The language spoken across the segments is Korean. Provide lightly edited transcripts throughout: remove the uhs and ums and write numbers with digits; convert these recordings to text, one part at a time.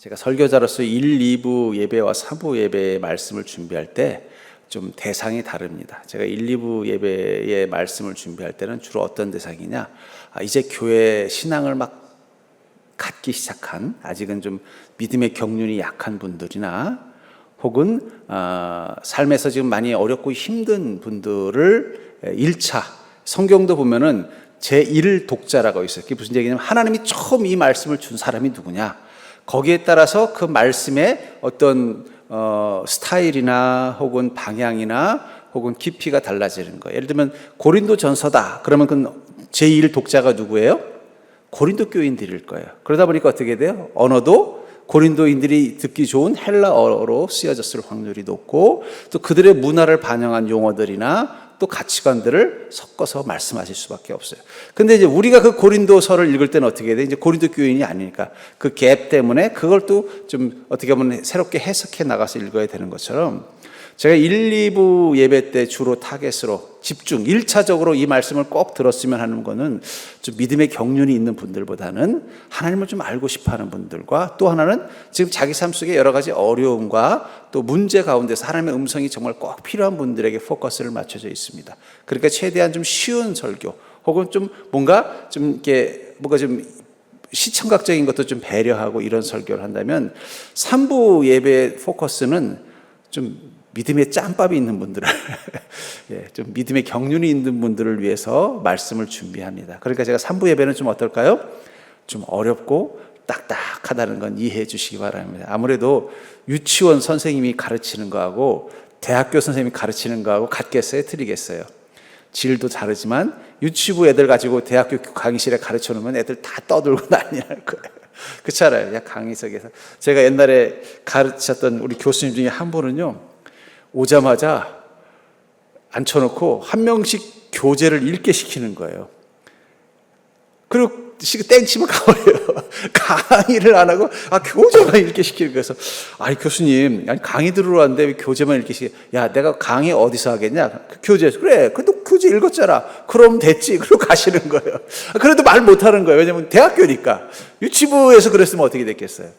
제가 설교자로서 1, 2부 예배와 3부 예배의 말씀을 준비할 때 좀 대상이 다릅니다. 제가 1, 2부 예배의 말씀을 준비할 때는 주로 어떤 대상이냐, 이제 교회 신앙을 막 갖기 시작한, 아직은 좀 믿음의 경륜이 약한 분들이나 혹은 삶에서 지금 많이 어렵고 힘든 분들을 1차, 성경도 보면은 제1 독자라고 있어요. 그게 무슨 얘기냐면 하나님이 처음 이 말씀을 준 사람이 누구냐, 거기에 따라서 그 말씀의 어떤 스타일이나 혹은 방향이나 혹은 깊이가 달라지는 거예요. 예를 들면 고린도 전서다 그러면 그 제1 독자가 누구예요? 고린도 교인들일 거예요. 그러다 보니까 어떻게 돼요? 언어도 고린도인들이 듣기 좋은 헬라어로 쓰여졌을 확률이 높고, 또 그들의 문화를 반영한 용어들이나 또 가치관들을 섞어서 말씀하실 수밖에 없어요. 근데 이제 우리가 그 고린도서를 읽을 때는 어떻게 돼? 이제 고린도 교인이 아니니까 그 갭 때문에 그걸 또 좀 어떻게 보면 새롭게 해석해 나가서 읽어야 되는 것처럼, 제가 1, 2부 예배 때 주로 타겟으로 집중, 1차적으로 이 말씀을 꼭 들었으면 하는 거는 좀 믿음의 경륜이 있는 분들보다는 하나님을 좀 알고 싶어 하는 분들과, 또 하나는 지금 자기 삶 속에 여러 가지 어려움과 또 문제 가운데서 하나님의 음성이 정말 꼭 필요한 분들에게 포커스를 맞춰져 있습니다. 그러니까 최대한 좀 쉬운 설교, 혹은 좀 뭔가 좀 시청각적인 것도 좀 배려하고 이런 설교를 한다면, 3부 예배의 포커스는 좀 믿음의 짬밥이 있는 분들을 좀 믿음의 경륜이 있는 분들을 위해서 말씀을 준비합니다. 그러니까 제가 3부 예배는 좀 어떨까요? 좀 어렵고 딱딱하다는 건 이해해 주시기 바랍니다. 아무래도 유치원 선생님이 가르치는 거하고 대학교 선생님이 가르치는 거하고 같겠어요? 틀리겠어요? 질도 다르지만 유치부 애들 가지고 대학교 강의실에 가르쳐 놓으면 애들 다 떠들고 난리 날 거예요. 그렇잖아요. 강의석에서. 제가 옛날에 가르쳤던 우리 교수님 중에 한 분은요, 오자마자 앉혀놓고 한 명씩 교재를 읽게 시키는 거예요. 그리고 땡 치면 가버려요. 강의를 안 하고 교재만 읽게 시키는 거예요. 그래서 교수님, 강의 들으러 왔는데 왜 교재만 읽게 시켜? 야, 내가 강의 어디서 하겠냐? 그 교재에서. 그래, 너 교재 읽었잖아. 그럼 됐지. 그리고 가시는 거예요. 그래도 말 못하는 거예요. 왜냐면 대학교니까. 유치부에서 그랬으면 어떻게 됐겠어요?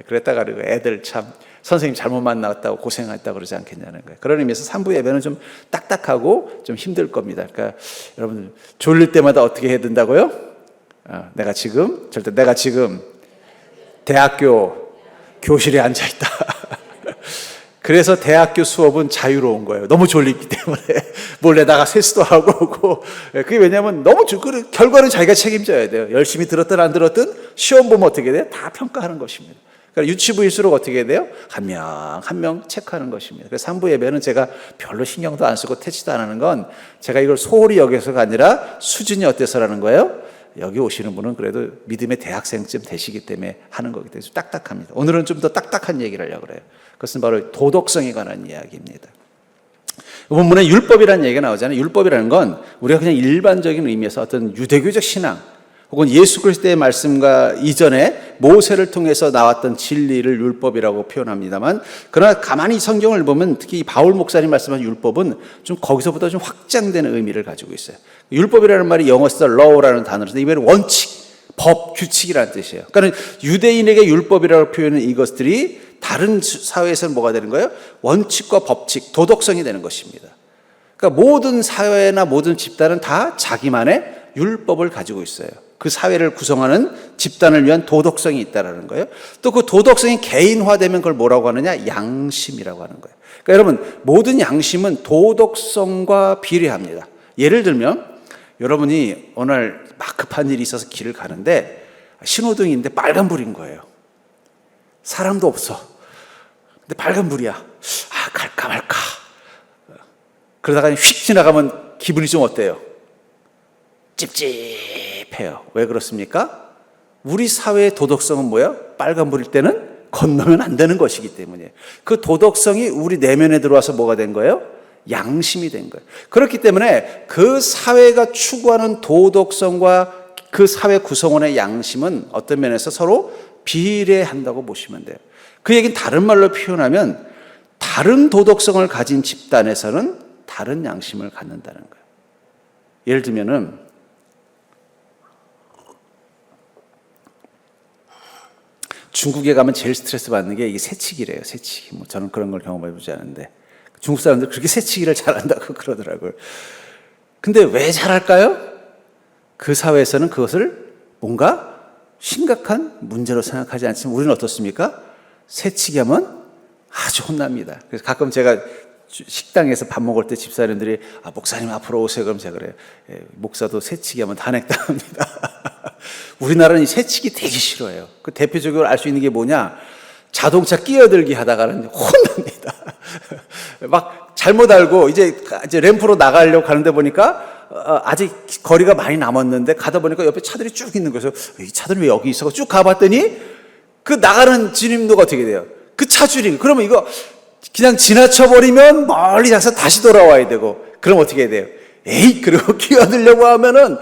그랬다가 애들 참 선생님 잘못 만났다고 고생했다고 그러지 않겠냐는 거예요. 그런 의미에서 3부 예배는 좀 딱딱하고 좀 힘들 겁니다. 그러니까 여러분, 졸릴 때마다 어떻게 해야 된다고요? 내가 지금 대학교 교실에 앉아있다. 그래서 대학교 수업은 자유로운 거예요. 너무 졸리기 때문에 몰래 나가 세수도 하고 오고. 그게 왜냐하면 너무 결과는 자기가 책임져야 돼요. 열심히 들었든 안 들었든 시험 보면 어떻게 돼요? 다 평가하는 것입니다. 그러니까 유치부일수록 어떻게 해야 돼요? 한 명 한 명 체크하는 것입니다. 그래서 3부 예배는 제가 별로 신경도 안 쓰고 태치도 안 하는 건, 제가 이걸 소홀히 여겨서가 아니라 수준이 어때서라는 거예요? 여기 오시는 분은 그래도 믿음의 대학생쯤 되시기 때문에 하는 거기 때문에 딱딱합니다. 오늘은 좀 더 딱딱한 얘기를 하려고 그래요. 그것은 바로 도덕성에 관한 이야기입니다. 본문에 율법이라는 얘기가 나오잖아요. 율법이라는 건 우리가 그냥 일반적인 의미에서 어떤 유대교적 신앙 혹은 예수 그리스도의 말씀과 이전에 모세를 통해서 나왔던 진리를 율법이라고 표현합니다만, 그러나 가만히 성경을 보면 특히 바울 목사님 말씀한 율법은 좀 거기서보다 좀 확장되는 의미를 가지고 있어요. 율법이라는 말이 영어에서 law라는 단어인데 이번에 원칙, 법, 규칙이라는 뜻이에요. 그러니까 유대인에게 율법이라고 표현하는 이것들이 다른 사회에서는 뭐가 되는 거예요? 원칙과 법칙, 도덕성이 되는 것입니다. 그러니까 모든 사회나 모든 집단은 다 자기만의 율법을 가지고 있어요. 그 사회를 구성하는 집단을 위한 도덕성이 있다는 거예요. 또 그 도덕성이 개인화되면 그걸 뭐라고 하느냐? 양심이라고 하는 거예요. 그러니까 여러분, 모든 양심은 도덕성과 비례합니다. 예를 들면 여러분이 오늘 막 급한 일이 있어서 길을 가는데 신호등인데 빨간불인 거예요. 사람도 없어. 근데 빨간불이야. 갈까 말까. 그러다가 휙 지나가면 기분이 좀 어때요? 찝찝해요. 왜 그렇습니까? 우리 사회의 도덕성은 뭐예요? 빨간불일 때는 건너면 안 되는 것이기 때문이에요. 그 도덕성이 우리 내면에 들어와서 뭐가 된 거예요? 양심이 된 거예요. 그렇기 때문에 그 사회가 추구하는 도덕성과 그 사회 구성원의 양심은 어떤 면에서 서로 비례한다고 보시면 돼요. 그 얘기는 다른 말로 표현하면 다른 도덕성을 가진 집단에서는 다른 양심을 갖는다는 거예요. 예를 들면은 중국에 가면 제일 스트레스 받는 게 이게 새치기래요. 새치기. 뭐 저는 그런 걸 경험해보지 않은데 중국 사람들 그렇게 새치기를 잘한다고 그러더라고요. 근데 왜 잘할까요? 그 사회에서는 그것을 뭔가 심각한 문제로 생각하지 않지만 우리는 어떻습니까? 새치기 하면 아주 혼납니다. 그래서 가끔 제가 식당에서 밥 먹을 때 집사님들이 목사님 앞으로 오세요. 그럼 제가 그래요. 목사도 새치기 하면 단핵당합니다. 우리나라는 이 새치기 되게 싫어해요. 그 대표적으로 알 수 있는 게 뭐냐? 자동차 끼어들기 하다가는 혼납니다. 막 잘못 알고 이제 램프로 나가려고 가는데 보니까 아직 거리가 많이 남았는데 가다 보니까 옆에 차들이 쭉 있는 거예요. 이 차들이 왜 여기 있어? 쭉 가봤더니 그 나가는 진입로가 어떻게 돼요? 그 차줄이. 그러면 이거 그냥 지나쳐버리면 멀리 가서 다시 돌아와야 되고, 그럼 어떻게 해야 돼요? 에이, 그리고 끼어들려고 하면은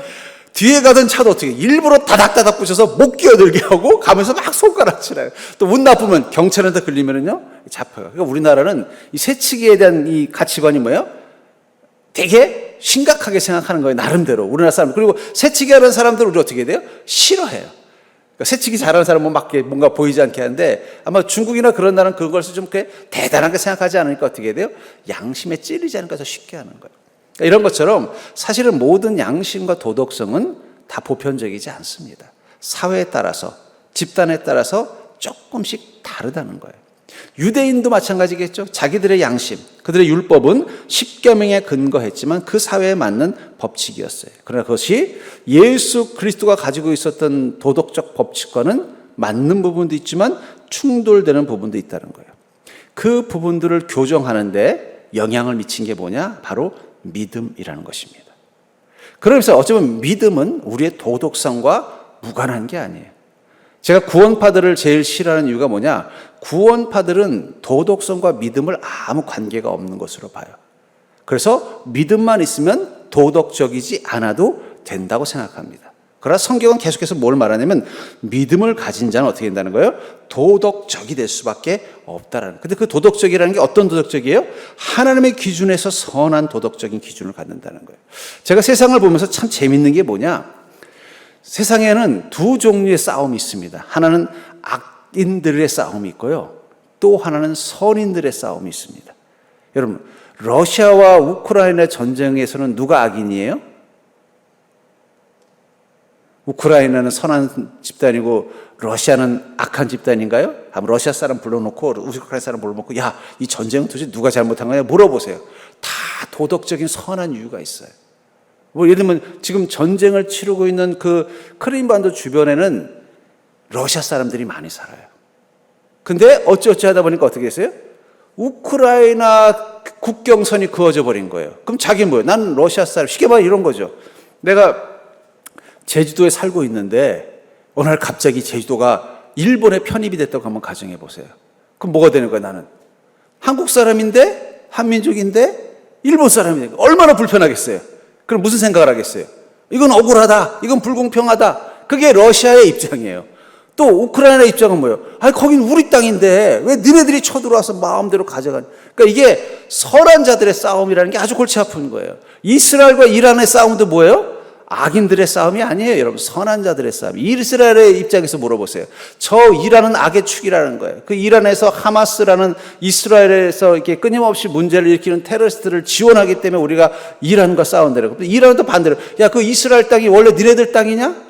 뒤에 가던 차도 어떻게 일부러 다닥다닥 붙여서 못 끼어들게 하고 가면서 막 손가락질해요. 또 운 나쁘면 경찰한테 걸리면은요 잡혀요. 그러니까 우리나라는 이 새치기에 대한 이 가치관이 뭐예요? 되게 심각하게 생각하는 거예요. 나름대로 우리나라 사람. 그리고 새치기 하는 사람들 우리 어떻게 돼요? 싫어해요. 그러니까 새치기 잘하는 사람은 막 뭔가 보이지 않게 하는데 아마 중국이나 그런 나라는 그것을 좀 대단하게 생각하지 않으니까 어떻게 돼요? 양심에 찔리지 않으니까 더 쉽게 하는 거예요. 그러니까 이런 것처럼 사실은 모든 양심과 도덕성은 다 보편적이지 않습니다. 사회에 따라서, 집단에 따라서 조금씩 다르다는 거예요. 유대인도 마찬가지겠죠. 자기들의 양심, 그들의 율법은 십계명에 근거했지만 그 사회에 맞는 법칙이었어요. 그러나 그것이 예수 그리스도가 가지고 있었던 도덕적 법칙과는 맞는 부분도 있지만 충돌되는 부분도 있다는 거예요. 그 부분들을 교정하는데 영향을 미친 게 뭐냐? 바로 믿음이라는 것입니다. 그러면서 어쩌면 믿음은 우리의 도덕성과 무관한 게 아니에요. 제가 구원파들을 제일 싫어하는 이유가 뭐냐? 구원파들은 도덕성과 믿음을 아무 관계가 없는 것으로 봐요. 그래서 믿음만 있으면 도덕적이지 않아도 된다고 생각합니다. 그러나 성경은 계속해서 뭘 말하냐면 믿음을 가진 자는 어떻게 된다는 거예요? 도덕적이 될 수밖에 없다라는. 근데 그 도덕적이라는 게 어떤 도덕적이에요? 하나님의 기준에서 선한 도덕적인 기준을 갖는다는 거예요. 제가 세상을 보면서 참 재밌는 게 뭐냐? 세상에는 두 종류의 싸움이 있습니다. 하나는 악인들의 싸움이 있고요. 또 하나는 선인들의 싸움이 있습니다. 여러분, 러시아와 우크라이나 전쟁에서는 누가 악인이에요? 우크라이나는 선한 집단이고 러시아는 악한 집단인가요? 한번 러시아 사람 불러놓고 우크라이나 사람 불러놓고 야, 이 전쟁은 도대체 누가 잘못한 거냐 물어보세요. 다 도덕적인 선한 이유가 있어요. 뭐 예를 들면 지금 전쟁을 치르고 있는 그 크림반도 주변에는 러시아 사람들이 많이 살아요. 근데 어찌어찌 하다 보니까 어떻게 됐어요? 우크라이나 국경선이 그어져 버린 거예요. 그럼 자기 뭐예요? 난 러시아 사람. 쉽게 말해 이런 거죠. 내가 제주도에 살고 있는데 어느 날 갑자기 제주도가 일본에 편입이 됐다고 한번 가정해 보세요. 그럼 뭐가 되는 거야? 나는 한국 사람인데 한민족인데 일본 사람인데 얼마나 불편하겠어요. 그럼 무슨 생각을 하겠어요? 이건 억울하다. 이건 불공평하다. 그게 러시아의 입장이에요. 또 우크라이나 입장은 뭐예요? 아니 거긴 우리 땅인데 왜 너네들이 쳐들어와서 마음대로 가져가니? 그러니까 이게 선한 자들의 싸움이라는 게 아주 골치 아픈 거예요. 이스라엘과 이란의 싸움도 뭐예요? 악인들의 싸움이 아니에요, 여러분. 선한 자들의 싸움. 이스라엘의 입장에서 물어보세요. 저 이란은 악의 축이라는 거예요. 그 이란에서 하마스라는 이스라엘에서 이렇게 끊임없이 문제를 일으키는 테러리스트를 지원하기 때문에 우리가 이란과 싸운다는 거예요. 이란은 또 반대로, 야, 그 이스라엘 땅이 원래 니네들 땅이냐?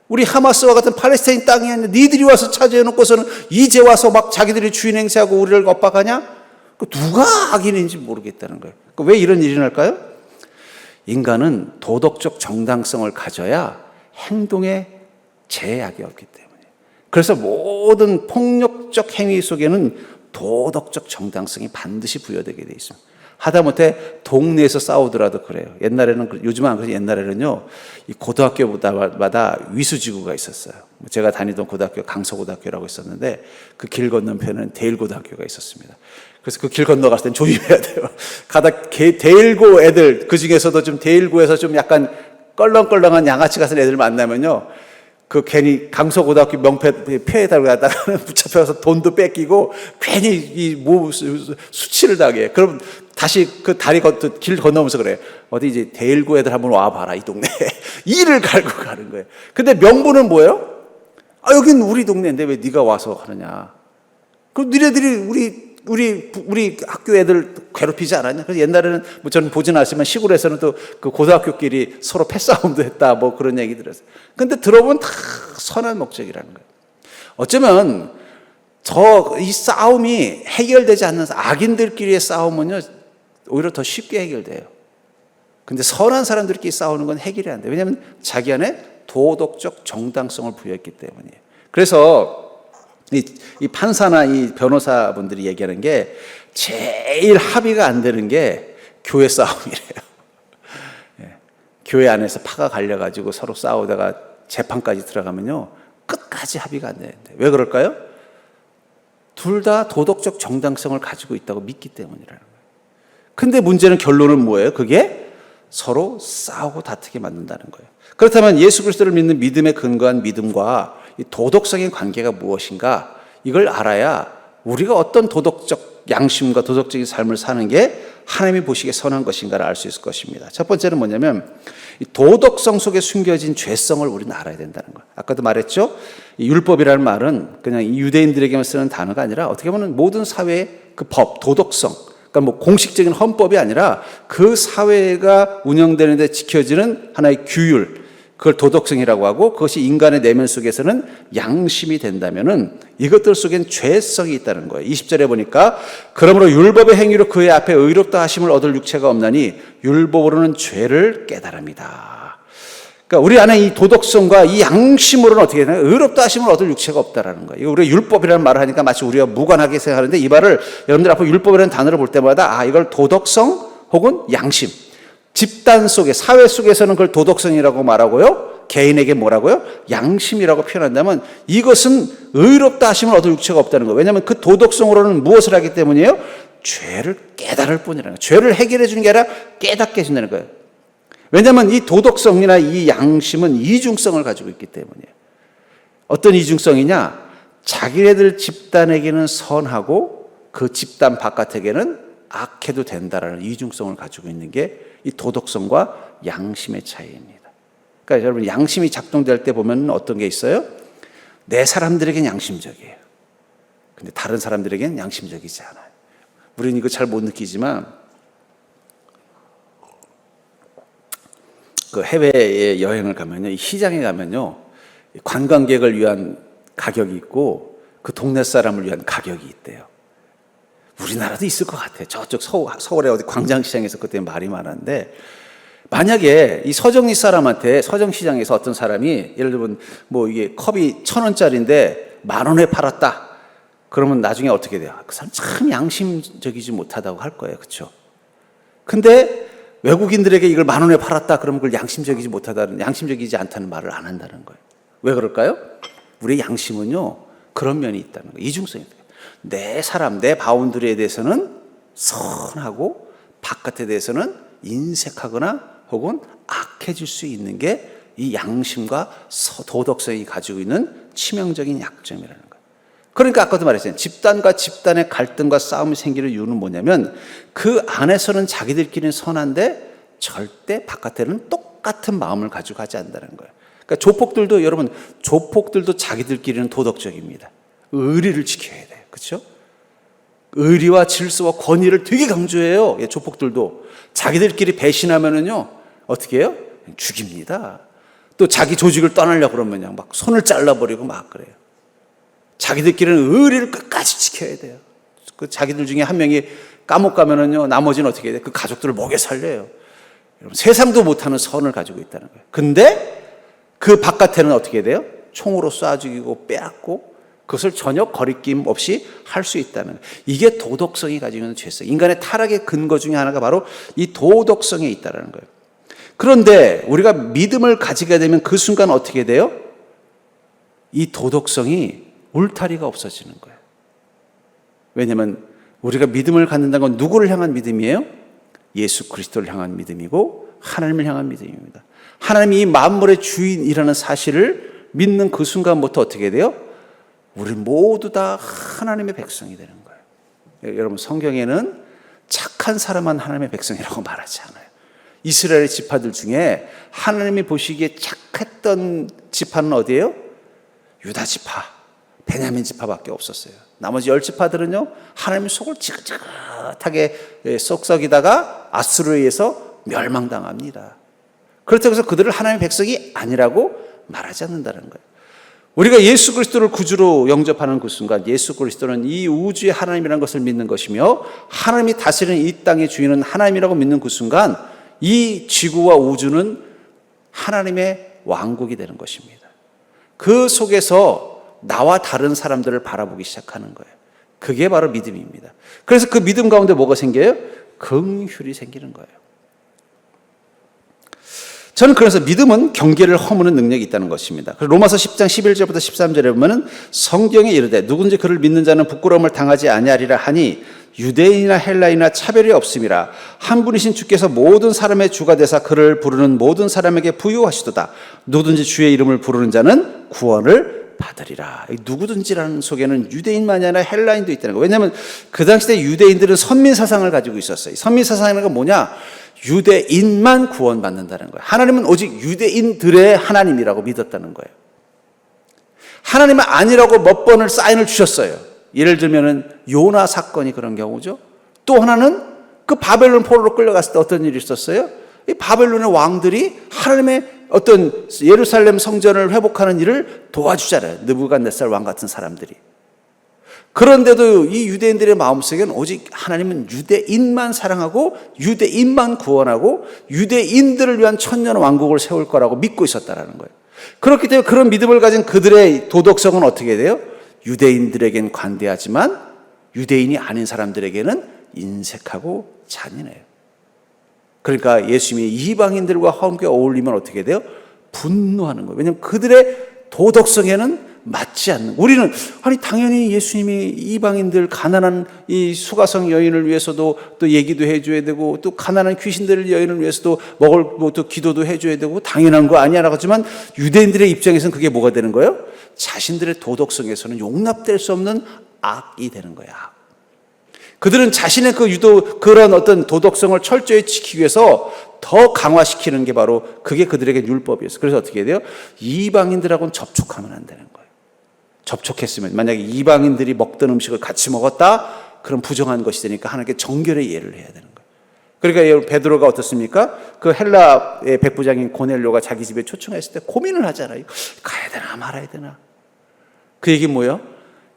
우리 하마스와 같은 팔레스타인 땅이 아니냐? 니들이 와서 차지해놓고서는 이제 와서 막 자기들이 주인 행세하고 우리를 엇박하냐? 누가 악인인지 모르겠다는 거예요. 왜 이런 일이 날까요? 인간은 도덕적 정당성을 가져야 행동에 제약이 없기 때문에. 그래서 모든 폭력적 행위 속에는 도덕적 정당성이 반드시 부여되게 돼 있습니다. 하다못해 동네에서 싸우더라도 그래요. 옛날에는, 요즘은 안 그래도 옛날에는요, 이 고등학교마다 위수지구가 있었어요. 제가 다니던 고등학교 강서고등학교라고 있었는데 그 길 건너편에는 대일고등학교가 있었습니다. 그래서 그 길 건너갔을 땐 조심해야 돼요. 가다 대일고 애들, 그 중에서도 좀 대일고에서 좀 약간 껄렁껄렁한 양아치 같은 애들 만나면요, 그 괜히 강서고등학교 표에 달고 갔다가 붙잡혀서 돈도 뺏기고 괜히 수치를 당해. 그럼 다시 그 길 건너면서 그래. 어디 이제 대일고 애들 한번 와봐라, 이 동네. 이를 갈고 가는 거예요. 근데 명분은 뭐예요? 여긴 우리 동네인데 왜 네가 와서 하느냐. 그럼 니네들이 우리 학교 애들 괴롭히지 않았냐? 그래서 옛날에는 뭐 저는 보진 않았지만 시골에서는 또 그 고등학교끼리 서로 패싸움도 했다 뭐 그런 얘기 들었어요. 근데 들어보면 다 선한 목적이라는 거예요. 어쩌면 이 싸움이 해결되지 않는 악인들끼리의 싸움은요, 오히려 더 쉽게 해결돼요. 근데 선한 사람들끼리 싸우는 건 해결이 안 돼요. 왜냐하면 자기 안에 도덕적 정당성을 부여했기 때문이에요. 그래서 이 판사나 이 변호사분들이 얘기하는 게 제일 합의가 안 되는 게 교회 싸움이래요. 예. 교회 안에서 파가 갈려가지고 서로 싸우다가 재판까지 들어가면요, 끝까지 합의가 안 되는데. 왜 그럴까요? 둘 다 도덕적 정당성을 가지고 있다고 믿기 때문이라는 거예요. 근데 문제는 결론은 뭐예요? 그게 서로 싸우고 다투게 만든다는 거예요. 그렇다면 예수 그리스도를 믿는 믿음에 근거한 믿음과 이 도덕성의 관계가 무엇인가? 이걸 알아야 우리가 어떤 도덕적 양심과 도덕적인 삶을 사는 게 하나님이 보시기에 선한 것인가를 알 수 있을 것입니다. 첫 번째는 뭐냐면 이 도덕성 속에 숨겨진 죄성을 우리는 알아야 된다는 거예요. 아까도 말했죠? 이 율법이라는 말은 그냥 이 유대인들에게만 쓰는 단어가 아니라 어떻게 보면 모든 사회의 그 법, 도덕성, 그러니까 뭐 공식적인 헌법이 아니라 그 사회가 운영되는 데 지켜지는 하나의 규율, 그걸 도덕성이라고 하고, 그것이 인간의 내면 속에서는 양심이 된다면은 이것들 속엔 죄성이 있다는 거예요. 20절에 보니까 그러므로 율법의 행위로 그의 앞에 의롭다 하심을 얻을 육체가 없나니 율법으로는 죄를 깨달음이다. 그러니까 우리 안에 이 도덕성과 이 양심으로는 어떻게 되나요? 의롭다 하심을 얻을 육체가 없다라는 거예요. 이거 우리가 율법이라는 말을 하니까 마치 우리가 무관하게 생각하는데, 이 말을 여러분들 앞으로 율법이라는 단어를 볼 때마다 이걸 도덕성 혹은 양심, 집단 속에, 사회 속에서는 그걸 도덕성이라고 말하고요, 개인에게 뭐라고요? 양심이라고 표현한다면 이것은 의롭다 하심을 얻을 육체가 없다는 거예요. 왜냐하면 그 도덕성으로는 무엇을 하기 때문이에요? 죄를 깨달을 뿐이라는 거예요. 죄를 해결해 주는 게 아니라 깨닫게 해준다는 거예요. 왜냐하면 이 도덕성이나 이 양심은 이중성을 가지고 있기 때문이에요. 어떤 이중성이냐? 자기네들 집단에게는 선하고 그 집단 바깥에게는 악해도 된다라는 이중성을 가지고 있는 게 이 도덕성과 양심의 차이입니다. 그러니까 여러분, 양심이 작동될 때 보면 어떤 게 있어요? 내 사람들에겐 양심적이에요. 근데 다른 사람들에겐 양심적이지 않아요. 우리는 이거 잘 못 느끼지만 그 해외에 여행을 가면요, 이 시장에 가면요, 관광객을 위한 가격이 있고 그 동네 사람을 위한 가격이 있대요. 우리나라도 있을 것 같아요. 저쪽 서울의 어디 광장시장에서 그때 말이 많았는데, 만약에 이 서정리 사람한테 서정시장에서 어떤 사람이 예를 들면 뭐 이게 컵이 1,000원짜리인데 10,000원에 팔았다. 그러면 나중에 어떻게 돼요? 그 사람 참 양심적이지 못하다고 할 거예요. 그렇죠? 근데 외국인들에게 이걸 10,000원에 팔았다 그러면 그걸 양심적이지 않다는 말을 안 한다는 거예요. 왜 그럴까요? 우리의 양심은요, 그런 면이 있다는 거예요. 이중성이 있어요. 내 사람, 내 바운드리에 대해서는 선하고 바깥에 대해서는 인색하거나 혹은 악해질 수 있는 게 이 양심과 도덕성이 가지고 있는 치명적인 약점이라는 거예요. 그러니까 아까도 말했잖아요. 집단과 집단의 갈등과 싸움이 생기는 이유는 뭐냐면 그 안에서는 자기들끼리는 선한데 절대 바깥에는 똑같은 마음을 가지고 하지 않는다는 거예요. 그러니까 조폭들도 자기들끼리는 도덕적입니다. 의리를 지켜야 돼요. 그렇죠? 의리와 질서와 권위를 되게 강조해요. 조폭들도. 자기들끼리 배신하면은요, 어떻게 해요? 죽입니다. 또 자기 조직을 떠나려고 그러면요, 막 손을 잘라버리고 막 그래요. 자기들끼리는 의리를 끝까지 지켜야 돼요. 그 자기들 중에 한 명이 감옥 가면은요, 나머지는 어떻게 해야 돼요? 그 가족들을 먹여 살려요. 여러분, 세상도 못하는 선을 가지고 있다는 거예요. 근데 그 바깥에는 어떻게 돼요? 총으로 쏴 죽이고 빼앗고 그것을 전혀 거리낌 없이 할 수 있다는 거예요. 이게 도덕성이 가지고 있는 죄성. 인간의 타락의 근거 중에 하나가 바로 이 도덕성에 있다는 거예요. 그런데 우리가 믿음을 가지게 되면 그 순간 어떻게 돼요? 이 도덕성이 울타리가 없어지는 거예요. 왜냐하면 우리가 믿음을 갖는다는 건 누구를 향한 믿음이에요? 예수 그리스도를 향한 믿음이고 하나님을 향한 믿음입니다. 하나님이 이 만물의 주인이라는 사실을 믿는 그 순간부터 어떻게 돼요? 우리 모두 다 하나님의 백성이 되는 거예요. 여러분, 성경에는 착한 사람만 하나님의 백성이라고 말하지 않아요. 이스라엘의 지파들 중에 하나님이 보시기에 착했던 지파는 어디예요? 유다 지파, 베냐민 지파밖에 없었어요. 나머지 10지파들은요, 하나님의 속을 지긋지긋하게 썩썩이다가 아수르에 의해서 멸망당합니다. 그렇다고 해서 그들을 하나님의 백성이 아니라고 말하지 않는다는 거예요. 우리가 예수 그리스도를 구주로 영접하는 그 순간 예수 그리스도는 이 우주의 하나님이라는 것을 믿는 것이며 하나님이 다스리는 이 땅의 주인은 하나님이라고 믿는 그 순간 이 지구와 우주는 하나님의 왕국이 되는 것입니다. 그 속에서 나와 다른 사람들을 바라보기 시작하는 거예요. 그게 바로 믿음입니다. 그래서 그 믿음 가운데 뭐가 생겨요? 긍휼이 생기는 거예요. 저는 그래서 믿음은 경계를 허무는 능력이 있다는 것입니다. 로마서 10장 11절부터 13절에 보면은 성경에 이르되 누군지 그를 믿는 자는 부끄러움을 당하지 아니하리라 하니 유대인이나 헬라인이나 차별이 없음이라 한 분이신 주께서 모든 사람의 주가 되사 그를 부르는 모든 사람에게 부유하시도다. 누구든지 주의 이름을 부르는 자는 구원을 받으리라. 누구든지라는 속에는 유대인만이 아니라 헬라인도 있다는 거예요. 왜냐하면 그 당시 때 유대인들은 선민 사상을 가지고 있었어요. 선민 사상이라는 건 뭐냐? 유대인만 구원받는다는 거예요. 하나님은 오직 유대인들의 하나님이라고 믿었다는 거예요. 하나님은 아니라고 몇 번을 사인을 주셨어요. 예를 들면은 요나 사건이 그런 경우죠. 또 하나는 그 바벨론 포로로 끌려갔을 때 어떤 일이 있었어요? 이 바벨론의 왕들이 하나님의 어떤 예루살렘 성전을 회복하는 일을 도와주잖아요. 느부갓네살 왕 같은 사람들이. 그런데도 이 유대인들의 마음속에는 오직 하나님은 유대인만 사랑하고 유대인만 구원하고 유대인들을 위한 천년 왕국을 세울 거라고 믿고 있었다는 거예요. 그렇기 때문에 그런 믿음을 가진 그들의 도덕성은 어떻게 돼요? 유대인들에겐 관대하지만 유대인이 아닌 사람들에게는 인색하고 잔인해요. 그러니까 예수님이 이방인들과 함께 어울리면 어떻게 돼요? 분노하는 거예요. 왜냐하면 그들의 도덕성에는 맞지 않는. 우리는 아니 당연히 예수님이 이방인들 가난한 이 수가성 여인을 위해서도 또 얘기도 해줘야 되고 또 가난한 귀신들 여인을 위해서도 먹을 또 기도도 해줘야 되고 당연한 거 아니야라고 하지만 유대인들의 입장에서는 그게 뭐가 되는 거예요? 자신들의 도덕성에서는 용납될 수 없는 악이 되는 거야. 그들은 자신의 그런 어떤 도덕성을 철저히 지키기 위해서 더 강화시키는 게 바로 그게 그들에게 율법이었어요. 그래서 어떻게 해야 돼요? 이방인들하고는 접촉하면 안 되는 거예요. 접촉했으면 만약에 이방인들이 먹던 음식을 같이 먹었다? 그럼 부정한 것이 되니까 하나님께 정결의 예를 해야 되는 거예요. 그러니까 베드로가 어떻습니까? 그 헬라의 백부장인 고넬료가 자기 집에 초청했을 때 고민을 하잖아요. 가야 되나 말아야 되나? 그 얘기 뭐예요?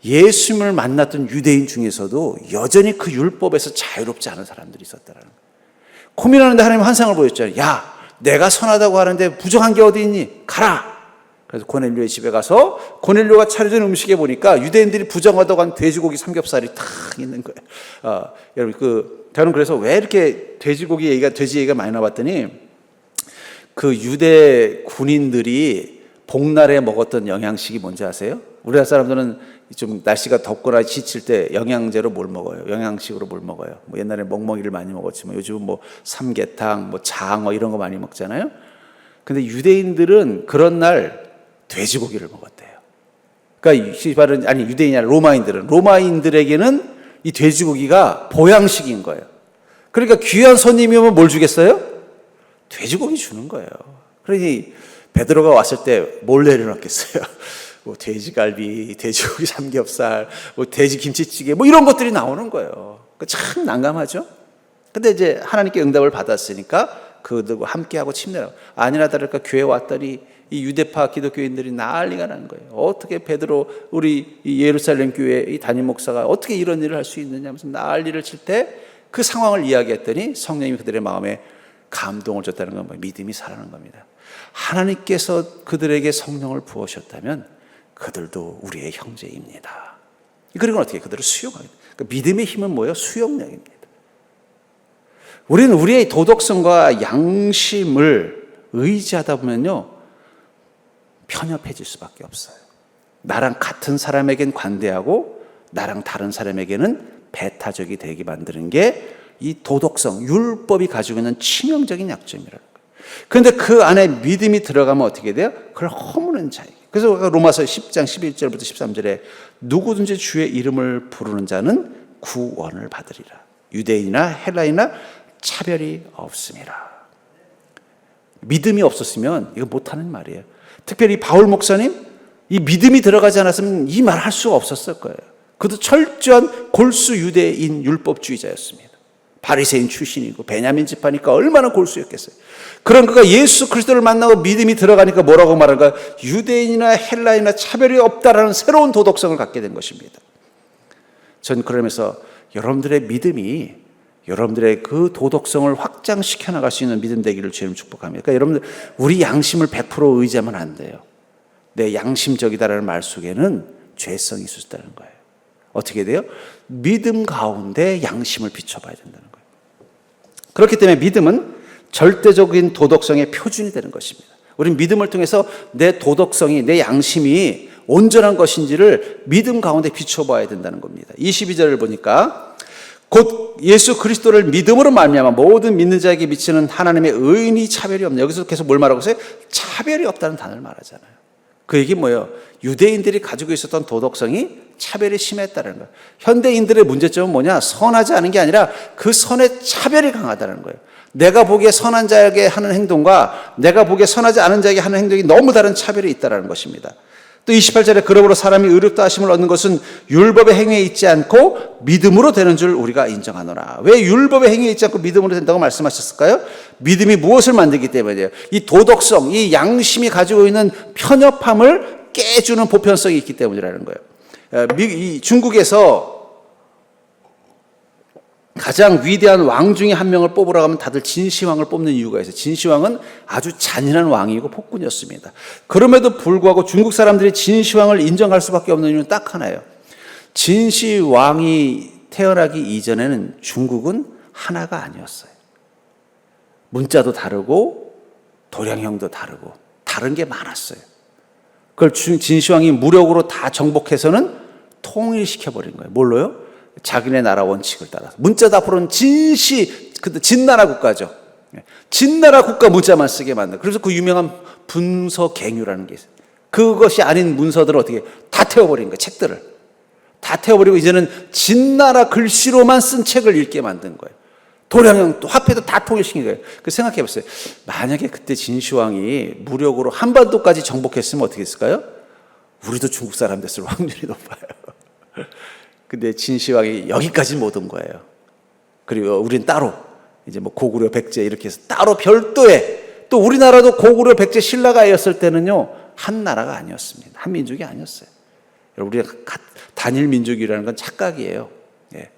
예수님을 만났던 유대인 중에서도 여전히 그 율법에서 자유롭지 않은 사람들이 있었다는 거예요. 고민하는데 하나님 환상을 보였잖아요. 야, 내가 선하다고 하는데 부정한 게 어디 있니? 가라. 그래서 고넬료의 집에 가서 고넬료가 차려준 음식에 보니까 유대인들이 부정하다고 한 돼지고기 삼겹살이 탁 있는 거예요. 여러분 저는 그래서 왜 이렇게 돼지 얘기가 많이 나왔더니 그 유대 군인들이 복날에 먹었던 영양식이 뭔지 아세요? 우리나라 사람들은 좀 날씨가 덥거나 지칠 때 영양제로 뭘 먹어요? 영양식으로 뭘 먹어요? 뭐 옛날에 멍멍이를 많이 먹었지만 요즘은 뭐 삼계탕, 뭐 장어 이런 거 많이 먹잖아요. 근데 유대인들은 그런 날 돼지고기를 먹었대요. 그러니까 유대인이 아니라 로마인들에게는 이 돼지고기가 보양식인 거예요. 그러니까 귀한 손님이 오면 뭘 주겠어요? 돼지고기 주는 거예요. 그러니 베드로가 왔을 때 뭘 내려놨겠어요? 뭐 돼지갈비, 돼지고기 삼겹살, 뭐 돼지 김치찌개, 뭐 이런 것들이 나오는 거예요. 참 난감하죠? 근데 이제 하나님께 응답을 받았으니까 그들과 함께하고 침례하고 아니나 다를까 교회 왔더니 이 유대파 기독교인들이 난리가 난 거예요. 어떻게 베드로 우리 이 예루살렘 교회 이 담임 목사가 어떻게 이런 일을 할 수 있느냐 하면서 난리를 칠 때 그 상황을 이야기했더니 성령님이 그들의 마음에 감동을 줬다는 건 뭐예요? 믿음이 살아난 겁니다. 하나님께서 그들에게 성령을 부으셨다면 그들도 우리의 형제입니다. 그리고 어떻게 그들을 수용하게 돼요. 그러니까 믿음의 힘은 뭐예요? 수용력입니다. 우리는 우리의 도덕성과 양심을 의지하다 보면요 편협해질 수밖에 없어요. 나랑 같은 사람에겐 관대하고 나랑 다른 사람에게는 배타적이 되게 만드는 게 이 도덕성, 율법이 가지고 있는 치명적인 약점이라는 거예요. 그런데 그 안에 믿음이 들어가면 어떻게 돼요? 그걸 허무는 자에게. 그래서 로마서 10장 11절부터 13절에 누구든지 주의 이름을 부르는 자는 구원을 받으리라. 유대인이나 헬라인이나 차별이 없음이라. 믿음이 없었으면 이거 못하는 말이에요. 특별히 바울 목사님 이 믿음이 들어가지 않았으면 이 말 할 수가 없었을 거예요. 그도 철저한 골수 유대인 율법주의자였습니다. 바리새인 출신이고 베냐민 지파니까 얼마나 골수였겠어요. 그런 그가 예수 그리스도를 만나고 믿음이 들어가니까 뭐라고 말할까? 유대인이나 헬라인이나 차별이 없다라는 새로운 도덕성을 갖게 된 것입니다. 전 그러면서 여러분들의 믿음이 여러분들의 그 도덕성을 확장시켜 나갈 수 있는 믿음 되기를 주님 축복합니다. 그러니까 여러분들 우리 양심을 100% 의지하면 안 돼요. 내 양심적이다라는 말 속에는 죄성이 있을 수 있다는 거예요. 어떻게 돼요? 믿음 가운데 양심을 비춰봐야 된다는 거예요. 그렇기 때문에 믿음은 절대적인 도덕성의 표준이 되는 것입니다. 우리는 믿음을 통해서 내 도덕성이, 내 양심이 온전한 것인지를 믿음 가운데 비춰봐야 된다는 겁니다. 22절을 보니까 곧 예수 그리스도를 믿음으로 말미암아 모든 믿는 자에게 미치는 하나님의 의인이 차별이 없네. 여기서 계속 뭘 말하고 있어요? 차별이 없다는 단어를 말하잖아요. 그 얘기 뭐예요? 유대인들이 가지고 있었던 도덕성이 차별이 심했다는 거예요. 현대인들의 문제점은 뭐냐? 선하지 않은 게 아니라 그 선의 차별이 강하다는 거예요. 내가 보기에 선한 자에게 하는 행동과 내가 보기에 선하지 않은 자에게 하는 행동이 너무 다른 차별이 있다는 것입니다. 또 28절에 그러므로 사람이 의롭다 하심을 얻는 것은 율법의 행위에 있지 않고 믿음으로 되는 줄 우리가 인정하노라. 왜 율법의 행위에 있지 않고 믿음으로 된다고 말씀하셨을까요? 믿음이 무엇을 만들기 때문이에요? 이 도덕성, 이 양심이 가지고 있는 편협함을 깨주는 보편성이 있기 때문이라는 거예요. 이 중국에서 가장 위대한 왕 중에 한 명을 뽑으라고 하면 다들 진시황을 뽑는 이유가 있어요. 진시황은 아주 잔인한 왕이고 폭군이었습니다. 그럼에도 불구하고 중국 사람들이 진시황을 인정할 수밖에 없는 이유는 딱 하나예요. 진시황이 태어나기 이전에는 중국은 하나가 아니었어요. 문자도 다르고 도량형도 다르고 다른 게 많았어요. 그걸 진시황이 무력으로 다 정복해서는 통일시켜버린 거예요. 뭘로요? 자기네 나라 원칙을 따라서. 문자도 앞으로는 진나라 국가죠. 진나라 국가 문자만 쓰게 만든. 그래서 그 유명한 분서갱유라는 게 있어요. 그것이 아닌 문서들을 어떻게 다 태워버린 거예요. 책들을 다 태워버리고 이제는 진나라 글씨로만 쓴 책을 읽게 만든 거예요. 도량형 또 화폐도 다 통일시킨 거예요. 그 생각해보세요. 만약에 그때 진시황이 무력으로 한반도까지 정복했으면 어떻게 했을까요? 우리도 중국 사람 됐을 확률이 높아요. 근데 진시황이 여기까지 못 온 거예요. 그리고 우린 따로 이제 뭐 고구려 백제 이렇게 해서 따로 별도의, 또 우리나라도 고구려 백제 신라가였을 때는요 한 나라가 아니었습니다. 한 민족이 아니었어요. 여러분 우리가 단일 민족이라는 건 착각이에요. 예.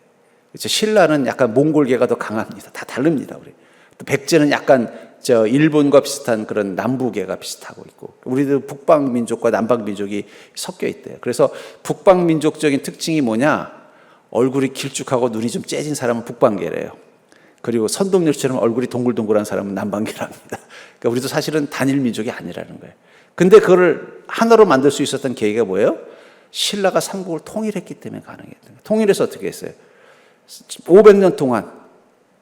그렇죠. 신라는 약간 몽골계가 더 강합니다. 다 다릅니다. 우리 또 백제는 약간 일본과 비슷한 그런 남부계가 비슷하고 있고, 우리도 북방 민족과 남방 민족이 섞여 있대요. 그래서 북방 민족적인 특징이 뭐냐? 얼굴이 길쭉하고 눈이 좀 째진 사람은 북방계래요. 그리고 선동열처럼 얼굴이 동글동글한 사람은 남방계랍니다. 그러니까 우리도 사실은 단일 민족이 아니라는 거예요. 근데 그걸 하나로 만들 수 있었던 계기가 뭐예요? 신라가 삼국을 통일했기 때문에 가능했던 거예요. 통일해서 어떻게 했어요? 500년 동안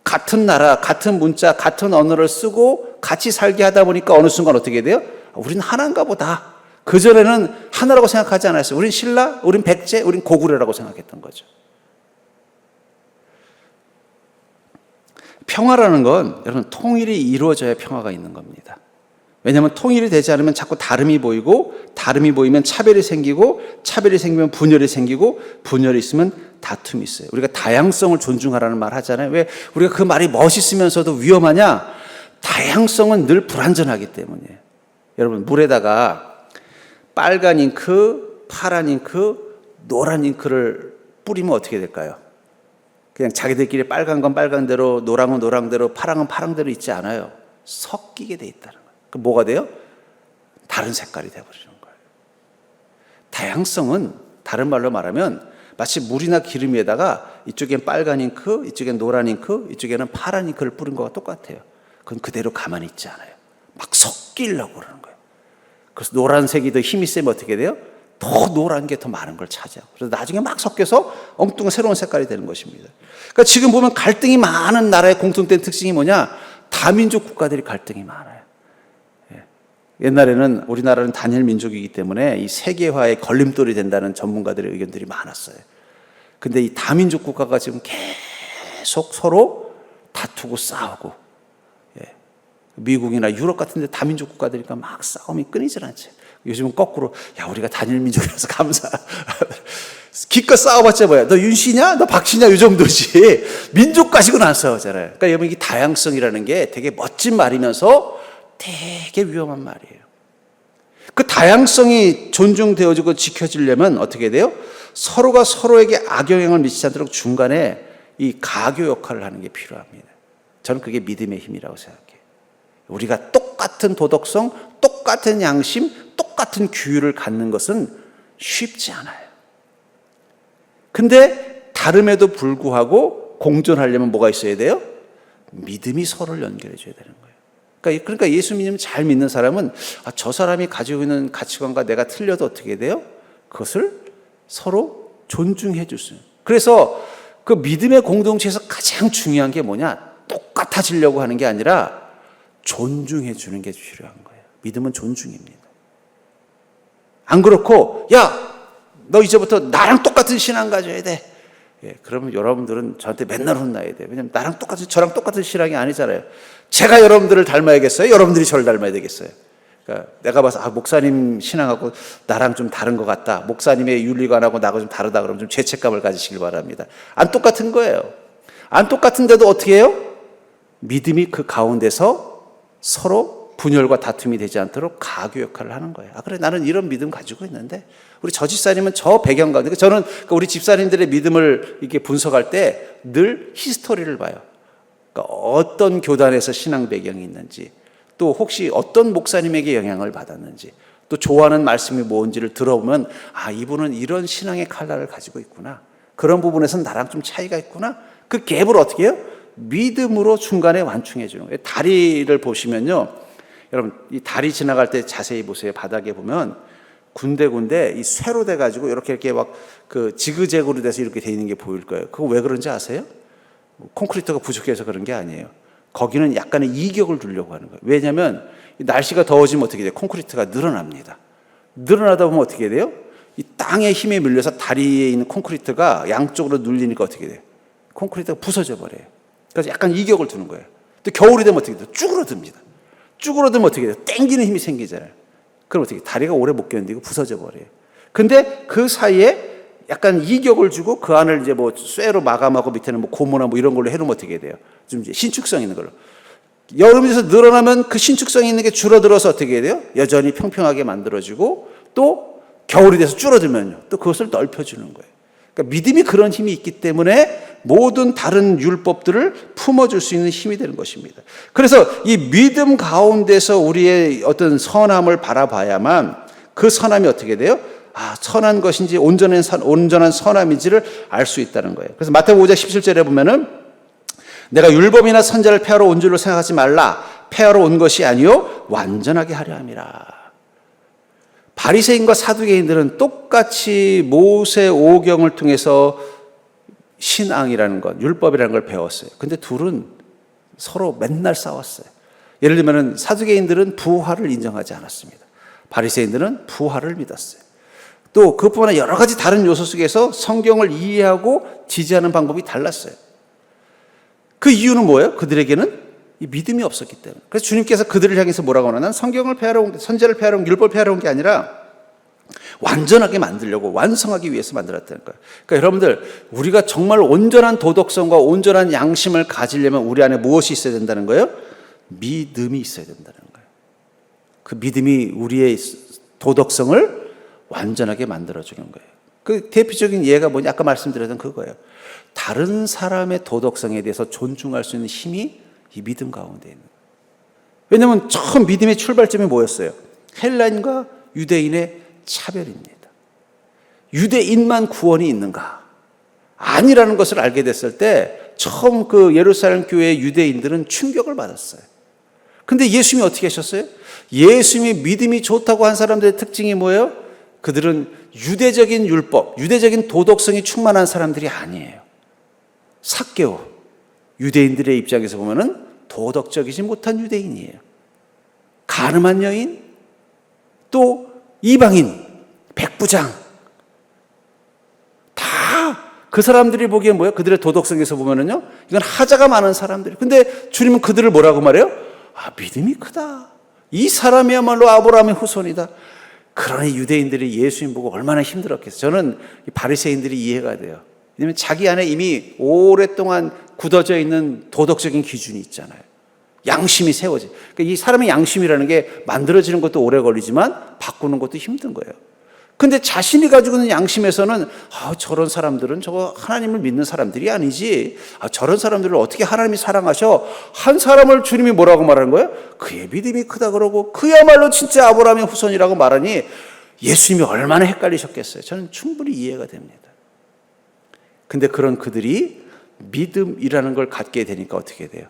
같은 나라, 같은 문자, 같은 언어를 쓰고 같이 살게 하다 보니까 어느 순간 어떻게 돼요? 우린 하나인가 보다. 그전에는 하나라고 생각하지 않았어요. 우린 신라, 우린 백제, 우린 고구려라고 생각했던 거죠. 평화라는 건 여러분 통일이 이루어져야 평화가 있는 겁니다. 왜냐하면 통일이 되지 않으면 자꾸 다름이 보이고, 다름이 보이면 차별이 생기고, 차별이 생기면 분열이 생기고, 분열이 있으면 다툼이 있어요. 우리가 다양성을 존중하라는 말 하잖아요. 왜 우리가 그 말이 멋있으면서도 위험하냐? 다양성은 늘 불완전하기 때문이에요. 여러분 물에다가 빨간 잉크, 파란 잉크, 노란 잉크를 뿌리면 어떻게 될까요? 그냥 자기들끼리 빨간 건 빨간대로, 노란 건 노란대로, 파란 건 파란대로 있지 않아요. 섞이게 돼 있다는 거예요. 그럼 뭐가 돼요? 다른 색깔이 돼버리는 거예요. 다양성은 다른 말로 말하면 마치 물이나 기름 위에다가 이쪽엔 빨간 잉크, 이쪽엔 노란 잉크, 이쪽에는 파란 잉크를 뿌린 거와 똑같아요. 그건 그대로 가만히 있지 않아요. 막 섞이려고 그러는 거예요. 그래서 노란색이 더 힘이 세면 어떻게 돼요? 더 노란 게 더 많은 걸 차지하고, 그래서 나중에 막 섞여서 엉뚱한 새로운 색깔이 되는 것입니다. 그러니까 지금 보면 갈등이 많은 나라의 공통된 특징이 뭐냐? 다민족 국가들이 갈등이 많아요. 옛날에는 우리나라는 단일 민족이기 때문에 이 세계화의 걸림돌이 된다는 전문가들의 의견들이 많았어요. 근데 이 다민족 국가가 지금 계속 서로 다투고 싸우고, 미국이나 유럽 같은 데 다민족 국가들이니까 막 싸움이 끊이질 않죠. 요즘은 거꾸로, 야, 우리가 단일 민족이라서 감사. 기껏 싸워봤자 뭐야? 너 윤씨냐? 너 박씨냐? 이 정도지. 민족 가지고는 안 싸우잖아요. 그러니까 여러분, 이 다양성이라는 게 되게 멋진 말이면서 되게 위험한 말이에요. 그 다양성이 존중되어지고 지켜지려면 어떻게 돼요? 서로가 서로에게 악영향을 미치지 않도록 중간에 이 가교 역할을 하는 게 필요합니다. 저는 그게 믿음의 힘이라고 생각해요. 우리가 똑같은 도덕성, 똑같은 양심, 똑같은 규율을 갖는 것은 쉽지 않아요. 근데 다름에도 불구하고 공존하려면 뭐가 있어야 돼요? 믿음이 서로를 연결해 줘야 되는 거예요. 그러니까 예수 믿으면 잘 믿는 사람은 저 사람이 가지고 있는 가치관과 내가 틀려도 어떻게 돼요? 그것을 서로 존중해 줄 수 있어요. 그래서 그 믿음의 공동체에서 가장 중요한 게 뭐냐? 똑같아지려고 하는 게 아니라 존중해 주는 게 필요한 거예요. 믿음은 존중입니다. 안 그렇고, 야, 너 이제부터 나랑 똑같은 신앙 가져야 돼. 예, 그러면 여러분들은 저한테 맨날 혼나야 돼요. 왜냐면 저랑 똑같은 신앙이 아니잖아요. 제가 여러분들을 닮아야겠어요? 여러분들이 저를 닮아야 되겠어요? 그러니까 내가 봐서 목사님 신앙하고 나랑 좀 다른 것 같다. 목사님의 윤리관하고 나하고 좀 다르다. 그러면 좀 죄책감을 가지시길 바랍니다. 안 똑같은 거예요. 안 똑같은데도 어떻게 해요? 믿음이 그 가운데서 서로 분열과 다툼이 되지 않도록 가교 역할을 하는 거예요. 그래, 나는 이런 믿음 가지고 있는데 우리 저 집사님은 저 배경 가운데, 저는 우리 집사님들의 믿음을 이렇게 분석할 때 늘 히스토리를 봐요. 그러니까 어떤 교단에서 신앙 배경이 있는지, 또 혹시 어떤 목사님에게 영향을 받았는지, 또 좋아하는 말씀이 뭔지를 들어보면 이분은 이런 신앙의 칼날을 가지고 있구나. 그런 부분에서는 나랑 좀 차이가 있구나. 그 갭을 어떻게 해요? 믿음으로 중간에 완충해 주는 거예요. 다리를 보시면요, 여러분 이 다리 지나갈 때 자세히 보세요. 바닥에 보면 군데군데 이 쇠로 돼 가지고 이렇게 막 그 지그재그로 돼서 이렇게 돼 있는 게 보일 거예요. 그거 왜 그런지 아세요? 콘크리트가 부족해서 그런 게 아니에요. 거기는 약간의 이격을 두려고 하는 거예요. 왜냐하면 날씨가 더워지면 어떻게 돼요? 콘크리트가 늘어납니다. 늘어나다 보면 어떻게 돼요? 이 땅의 힘에 밀려서 다리에 있는 콘크리트가 양쪽으로 눌리니까 어떻게 돼요? 콘크리트가 부서져 버려요. 그래서 약간 이격을 두는 거예요. 또 겨울이 되면 어떻게 돼요? 쭈그러듭니다. 쭈그러들면 어떻게 돼요? 땡기는 힘이 생기잖아요. 그럼 어떻게 다리가 오래 못 견디고 부서져 버려요. 근데 그 사이에 약간 이격을 주고 그 안을 이제 뭐 쇠로 마감하고 밑에는 뭐 고무나 뭐 이런 걸로 해놓으면 어떻게 돼요? 좀 이제 신축성 있는 걸로. 여름이 돼서 늘어나면 그 신축성이 있는 게 줄어들어서 어떻게 돼요? 여전히 평평하게 만들어지고, 또 겨울이 돼서 줄어들면요, 또 그것을 넓혀주는 거예요. 그러니까 믿음이 그런 힘이 있기 때문에 모든 다른 율법들을 품어줄 수 있는 힘이 되는 것입니다. 그래서 이 믿음 가운데서 우리의 어떤 선함을 바라봐야만 그 선함이 어떻게 돼요? 선한 것인지 온전한 선함인지를 알 수 있다는 거예요. 그래서 마태복음 5장 17절에 보면은 내가 율법이나 선지자를 폐하러 온 줄로 생각하지 말라. 폐하러 온 것이 아니요 완전하게 하려 함이라. 바리새인과 사두개인들은 똑같이 모세 오경을 통해서 신앙이라는 것, 율법이라는 걸 배웠어요. 근데 둘은 서로 맨날 싸웠어요. 예를 들면 사두개인들은 부활을 인정하지 않았습니다. 바리새인들은 부활을 믿었어요. 또 그뿐만 아니라 여러 가지 다른 요소 속에서 성경을 이해하고 지지하는 방법이 달랐어요. 그 이유는 뭐예요? 그들에게는 이 믿음이 없었기 때문에. 그래서 주님께서 그들을 향해서 뭐라고 하나? 난 성경을 폐하러 온 게, 선지자를 폐하러 온 게, 율법을 폐하러 온 게 아니라 완전하게 만들려고, 완성하기 위해서 만들었다는 거예요. 그러니까 여러분들, 우리가 정말 온전한 도덕성과 온전한 양심을 가지려면 우리 안에 무엇이 있어야 된다는 거예요? 믿음이 있어야 된다는 거예요. 그 믿음이 우리의 도덕성을 완전하게 만들어주는 거예요. 그 대표적인 예가 뭐냐? 아까 말씀드렸던 그거예요. 다른 사람의 도덕성에 대해서 존중할 수 있는 힘이 이 믿음 가운데 있는 거예요. 왜냐하면 처음 믿음의 출발점이 뭐였어요? 헬라인과 유대인의 차별입니다. 유대인만 구원이 있는가? 아니라는 것을 알게 됐을 때 처음 그 예루살렘 교회의 유대인들은 충격을 받았어요. 근데 예수님이 어떻게 하셨어요? 예수님이 믿음이 좋다고 한 사람들의 특징이 뭐예요? 그들은 유대적인 율법, 유대적인 도덕성이 충만한 사람들이 아니에요. 삭개오, 유대인들의 입장에서 보면은 도덕적이지 못한 유대인이에요. 가늠한 여인, 또 이방인, 백부장, 다 그 사람들이 보기엔 뭐예요? 그들의 도덕성에서 보면은요, 이건 하자가 많은 사람들이. 근데 주님은 그들을 뭐라고 말해요? 믿음이 크다. 이 사람이야말로 아브라함의 후손이다. 그러니 유대인들이 예수님 보고 얼마나 힘들었겠어요. 저는 이 바리새인들이 이해가 돼요. 왜냐하면 자기 안에 이미 오랫동안 굳어져 있는 도덕적인 기준이 있잖아요. 양심이 세워지. 그러니까 이 사람의 양심이라는 게 만들어지는 것도 오래 걸리지만 바꾸는 것도 힘든 거예요. 근데 자신이 가지고 있는 양심에서는 저런 사람들은 저거 하나님을 믿는 사람들이 아니지. 저런 사람들을 어떻게 하나님이 사랑하셔? 한 사람을 주님이 뭐라고 말하는 거예요? 그의 믿음이 크다 그러고 그야말로 진짜 아브라함의 후손이라고 말하니 예수님이 얼마나 헷갈리셨겠어요. 저는 충분히 이해가 됩니다. 근데 그런 그들이 믿음이라는 걸 갖게 되니까 어떻게 돼요?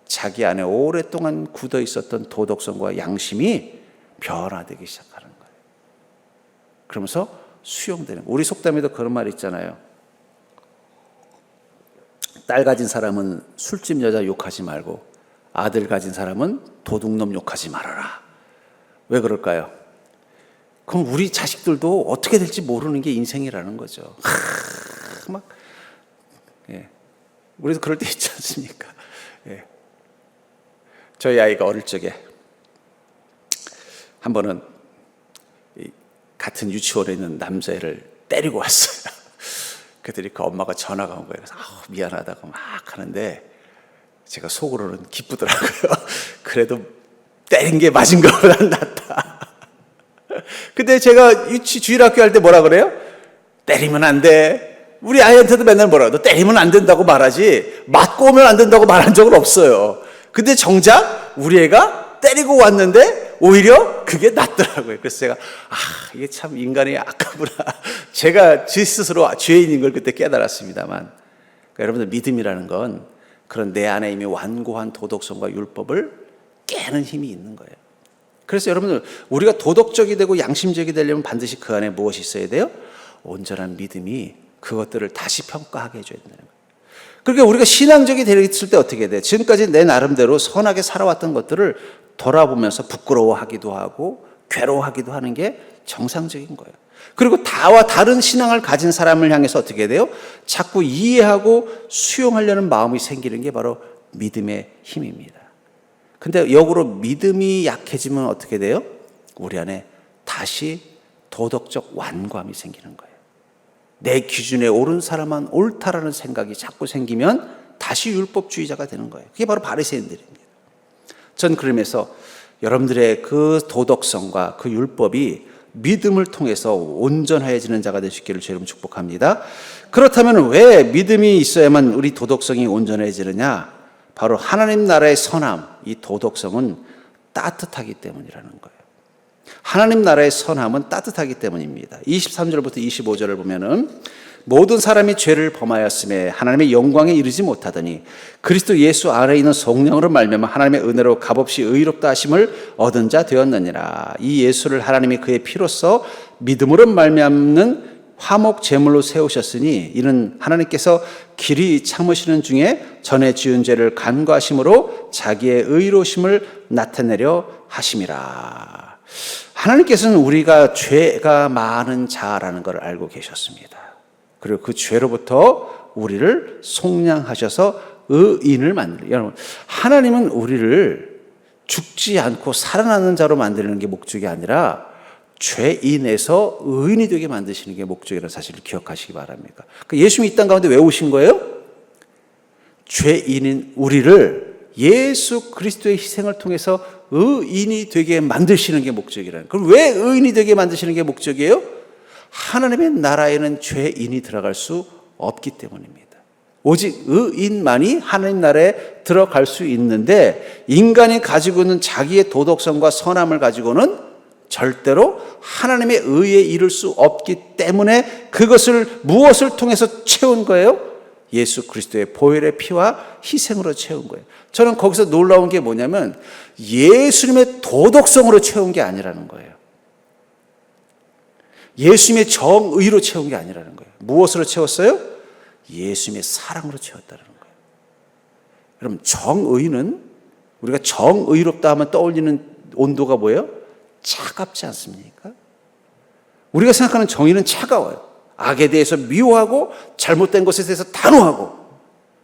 자기 안에 오랫동안 굳어 있었던 도덕성과 양심이 변화되기 시작하는 거예요. 그러면서 수용되는 거예요. 우리 속담에도 그런 말 있잖아요. 딸 가진 사람은 술집 여자 욕하지 말고 아들 가진 사람은 도둑놈 욕하지 말아라. 왜 그럴까요? 그럼 우리 자식들도 어떻게 될지 모르는 게 인생이라는 거죠. 우리도 그럴 때 있지 않습니까? 저희 아이가 어릴 적에 한 번은 같은 유치원에 있는 남자애를 때리고 왔어요. 그랬더니 그 엄마가 전화가 온 거예요. 그래서 미안하다고 막 하는데 제가 속으로는 기쁘더라고요. 그래도 때린 게 맞은 거보단 낫다. 근데 제가 주일학교 할 때 뭐라 그래요? 때리면 안 돼. 우리 아이한테도 맨날 뭐라 그래요? 너 때리면 안 된다고 말하지 맞고 오면 안 된다고 말한 적은 없어요. 근데 정작 우리 애가 때리고 왔는데 오히려 그게 낫더라고요. 그래서 제가 이게 참 인간이 악하구나. 제가 제 스스로 죄인인 걸 그때 깨달았습니다만, 그러니까 여러분들 믿음이라는 건 그런 내 안에 이미 완고한 도덕성과 율법을 깨는 힘이 있는 거예요. 그래서 여러분들 우리가 도덕적이 되고 양심적이 되려면 반드시 그 안에 무엇이 있어야 돼요? 온전한 믿음이 그것들을 다시 평가하게 해줘야 된다는 거예요. 그러니까 우리가 신앙적이 되었을 때 어떻게 돼요? 지금까지 내 나름대로 선하게 살아왔던 것들을 돌아보면서 부끄러워하기도 하고 괴로워하기도 하는 게 정상적인 거예요. 그리고 다와 다른 신앙을 가진 사람을 향해서 어떻게 돼요? 자꾸 이해하고 수용하려는 마음이 생기는 게 바로 믿음의 힘입니다. 근데 역으로 믿음이 약해지면 어떻게 돼요? 우리 안에 다시 도덕적 완고함이 생기는 거예요. 내 기준에 옳은 사람만 옳다라는 생각이 자꾸 생기면 다시 율법주의자가 되는 거예요. 그게 바로 바리새인들입니다. 전 그러면서 여러분들의 그 도덕성과 그 율법이 믿음을 통해서 온전해지는 자가 될 수 있기를 주의 이름으로 축복합니다. 그렇다면 왜 믿음이 있어야만 우리 도덕성이 온전해지느냐? 바로 하나님 나라의 선함, 이 도덕성은 따뜻하기 때문이라는 거예요. 하나님 나라의 선함은 따뜻하기 때문입니다. 23절부터 25절을 보면은 모든 사람이 죄를 범하였음에 하나님의 영광에 이르지 못하더니 그리스도 예수 안에 있는 성령으로 말미암아 하나님의 은혜로 값없이 의롭다 하심을 얻은 자 되었느니라. 이 예수를 하나님이 그의 피로써 믿음으로 말미암는 화목 제물로 세우셨으니 이는 하나님께서 길이 참으시는 중에 전에 지은 죄를 간과하심으로 자기의 의로우심을 나타내려 하심이라. 하나님께서는 우리가 죄가 많은 자라는 걸 알고 계셨습니다. 그리고 그 죄로부터 우리를 속량하셔서 의인을 만들어요. 여러분, 하나님은 우리를 죽지 않고 살아나는 자로 만드는 게 목적이 아니라 죄인에서 의인이 되게 만드시는 게 목적이라는 사실을 기억하시기 바랍니다. 그러니까 예수님이 이 땅 가운데 왜 오신 거예요? 죄인인 우리를 예수 그리스도의 희생을 통해서 의인이 되게 만드시는 게 목적이라는. 그럼 왜 의인이 되게 만드시는 게 목적이에요? 하나님의 나라에는 죄인이 들어갈 수 없기 때문입니다. 오직 의인만이 하나님 나라에 들어갈 수 있는데 인간이 가지고 있는 자기의 도덕성과 선함을 가지고는 절대로 하나님의 의에 이를 수 없기 때문에 그것을 무엇을 통해서 채운 거예요? 예수 그리스도의 보혈의 피와 희생으로 채운 거예요. 저는 거기서 놀라운 게 뭐냐면 예수님의 도덕성으로 채운 게 아니라는 거예요. 예수님의 정의로 채운 게 아니라는 거예요. 무엇으로 채웠어요? 예수님의 사랑으로 채웠다는 거예요. 여러분, 정의는 우리가 정의롭다 하면 떠올리는 온도가 뭐예요? 차갑지 않습니까? 우리가 생각하는 정의는 차가워요. 악에 대해서 미워하고 잘못된 것에 대해서 단호하고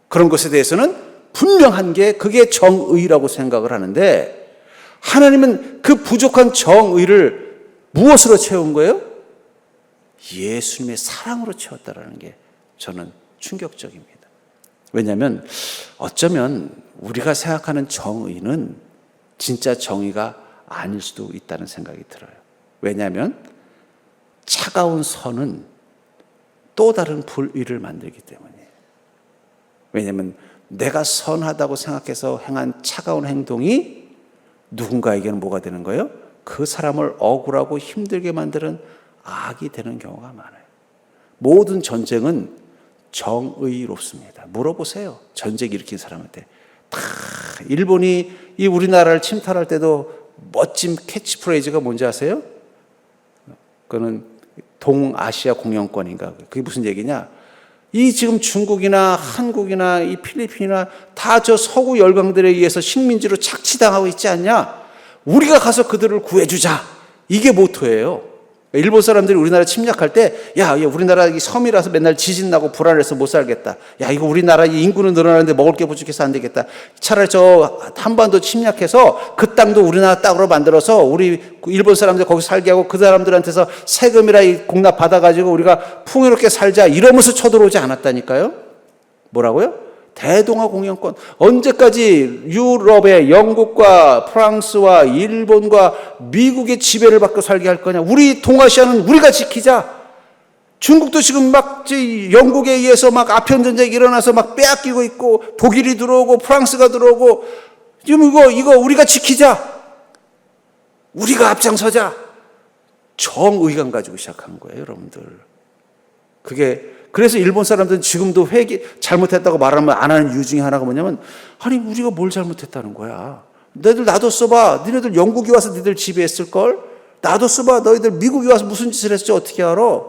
그런 것에 대해서는 분명한 게 그게 정의라고 생각을 하는데 하나님은 그 부족한 정의를 무엇으로 채운 거예요? 예수님의 사랑으로 채웠다라는 게 저는 충격적입니다. 왜냐하면 어쩌면 우리가 생각하는 정의는 진짜 정의가 아닐 수도 있다는 생각이 들어요. 왜냐하면 차가운 선은 또 다른 불의를 만들기 때문이에요. 왜냐하면 내가 선하다고 생각해서 행한 차가운 행동이 누군가에게는 뭐가 되는 거예요? 그 사람을 억울하고 힘들게 만드는 악이 되는 경우가 많아요. 모든 전쟁은 정의롭습니다. 물어보세요. 전쟁 일으킨 사람한테. 다 일본이 이 우리나라를 침탈할 때도 멋진 캐치프레이즈가 뭔지 아세요? 그거는 동아시아 공영권인가. 그게 무슨 얘기냐? 이 지금 중국이나 한국이나 이 필리핀이나 다 저 서구 열강들에 의해서 식민지로 착취당하고 있지 않냐? 우리가 가서 그들을 구해주자. 이게 모토예요. 일본 사람들이 우리나라 침략할 때, 야, 우리나라 섬이라서 맨날 지진 나고 불안해서 못 살겠다. 야, 이거 우리나라 인구는 늘어나는데 먹을 게 부족해서 안 되겠다. 차라리 저 한반도 침략해서 그 땅도 우리나라 땅으로 만들어서 우리 일본 사람들 거기 살게 하고 그 사람들한테서 세금이라 공납 받아가지고 우리가 풍요롭게 살자. 이러면서 쳐들어오지 않았다니까요. 뭐라고요? 대동아 공영권. 언제까지 유럽의 영국과 프랑스와 일본과 미국의 지배를 받고 살게 할 거냐? 우리 동아시아는 우리가 지키자. 중국도 지금 막 영국에 의해서 막 아편 전쟁이 일어나서 막 빼앗기고 있고 독일이 들어오고 프랑스가 들어오고 지금 이거 우리가 지키자. 우리가 앞장서자. 정의감 가지고 시작한 거예요, 여러분들. 그래서 일본 사람들은 지금도 잘못했다고 말하면 안 하는 이유 중에 하나가 뭐냐면, 아니, 우리가 뭘 잘못했다는 거야. 너희들 놔뒀어봐. 너희들 영국이 와서 너희들 지배했을걸? 놔뒀어봐. 너희들 미국이 와서 무슨 짓을 했을지 어떻게 알아?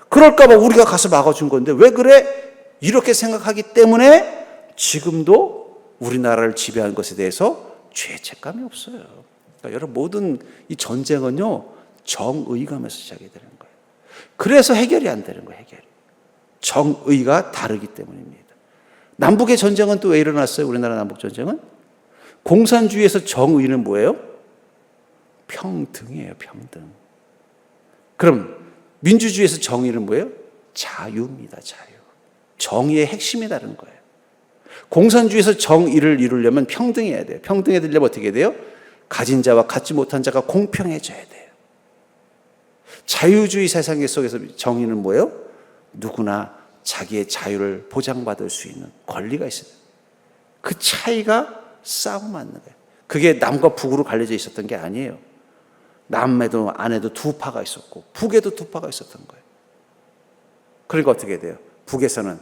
그럴까봐 우리가 가서 막아준 건데, 왜 그래? 이렇게 생각하기 때문에 지금도 우리나라를 지배한 것에 대해서 죄책감이 없어요. 그러니까 여러분, 모든 이 전쟁은요, 정의감에서 시작이 되는 거예요. 그래서 해결이 안 되는 거예요, 해결이. 정의가 다르기 때문입니다. 남북의 전쟁은 또 왜 일어났어요? 우리나라 남북 전쟁은? 공산주의에서 정의는 뭐예요? 평등이에요, 평등. 그럼 민주주의에서 정의는 뭐예요? 자유입니다, 자유. 정의의 핵심이 다른 거예요. 공산주의에서 정의를 이루려면 평등해야 돼요. 평등해지려면 어떻게 돼요? 가진 자와 갖지 못한 자가 공평해져야 돼요. 자유주의 세상 속에서 정의는 뭐예요? 누구나 자기의 자유를 보장받을 수 있는 권리가 있어요. 그 차이가 싸움하는 거예요. 그게 남과 북으로 갈려져 있었던 게 아니에요. 남에도 안에도 두 파가 있었고 북에도 두 파가 있었던 거예요. 그러니까 어떻게 돼요? 북에서는